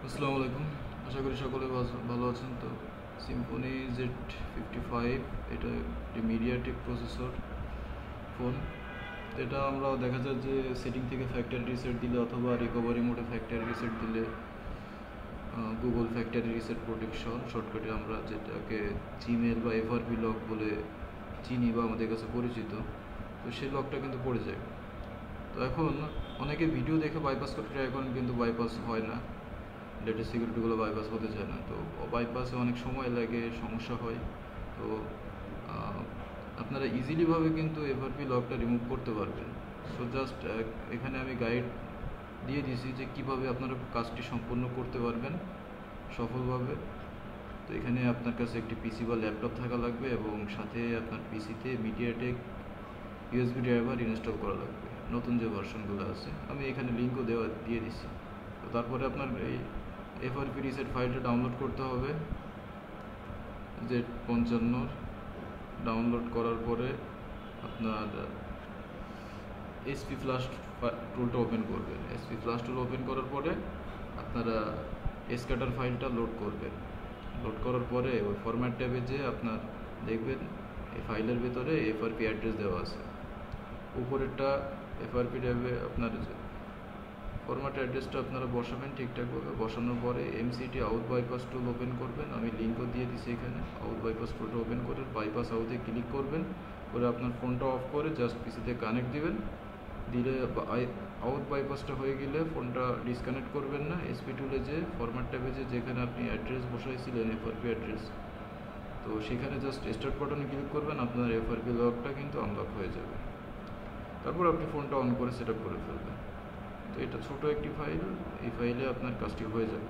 আসসালামু আলাইকুম। আশা করি সকলে ভালো আছেন। তো সিম্ফনি Z55 এটা একটি মিডিয়াটেক প্রসেসর ফোন। এটা আমরা দেখা যায় যে সেটিং থেকে ফ্যাক্টরি রিসেট দিলে অথবা রিকভারি মোডে ফ্যাক্টরি রিসেট দিলে গুগল ফ্যাক্টরি রিসেট প্রোটেকশন শর্টকাটে আমরা যেটাকে জিমেল বা এফআরপি লক বলে চিনি বা আমাদের কাছে পরিচিত, তো সেই লকটা কিন্তু পড়ে যায়। তো এখন অনেকে ভিডিও দেখে বাইপাস করতে ট্রাই করেন, কিন্তু বাইপাস হয় না, লেটেস্ট সিকিউরিটিগুলো বাইপাস হতে চায় না। তো বাইপাসে অনেক সময় লাগে, সমস্যা হয়। তো আপনারা ইজিলিভাবে কিন্তু এফআরপি লকটা রিমুভ করতে পারবেন। সো জাস্ট এখানে আমি গাইড দিয়ে দিয়েছি যে কীভাবে আপনারা কাজটি সম্পূর্ণ করতে পারবেন সফলভাবে। তো এখানে আপনার কাছে একটি পিসি বা ল্যাপটপ থাকা লাগবে এবং সাথে আপনার পিসিতে মিডিয়াটেক ইউএসবি ড্রাইভার ইনস্টল করা লাগবে, নতুন যে ভার্সনগুলো আছে। আমি এখানে লিঙ্কও দিয়ে দিচ্ছি। তো তারপরে আপনার এই এফআরপি রিসেট ফাইলটা ডাউনলোড করতে হবে। Z55 ডাউনলোড করার পরে আপনার এসপি ফ্লাশ টুলটা ওপেন করবেন। এসপি ফ্লাশ টুল ওপেন করার পরে আপনারা এসক্যাটার ফাইলটা লোড করবেন। লোড করার পরে ওই ফরম্যাট ট্যাবে যে আপনার দেখবেন এই ফাইলের ভিতরে এফআরপি অ্যাড্রেস দেওয়া আছে। উপরেরটা এফআরপি ট্যাবে আপনার ফরম্যাট অ্যাড্রেসটা আপনারা বসাবেন ঠিকঠাকভাবে। বসানোর পরে এমসিটি আউট বাইপাস টুল ওপেন করবেন। আমি লিঙ্কও দিয়ে দিচ্ছি এখানে। আউট বাইপাস টুলটা ওপেন করে বাইপাস আউটে ক্লিক করবেন, করে আপনার ফোনটা অফ করে জাস্ট পিসিতে কানেক্ট দিবেন। দিলে আউট বাইপাসটা হয়ে গেলে ফোনটা ডিসকানেক্ট করবেন না। এসপি টুলে যে ফরম্যাট ট্যাবে যেখানে আপনি অ্যাড্রেস বসাইছিলেন এফআরপি অ্যাড্রেস, তো সেখানে জাস্ট স্টার্ট বাটনে ক্লিক করবেন, আপনার এফআরপি লকটা কিন্তু আনলক হয়ে যাবে। তারপর আপনি ফোনটা অন করে সেট আপ করে ফেলবেন। তো এটা ছোট একটি ফাইল, এই ফাইলে আপনার কাজটি হয়ে যাবে।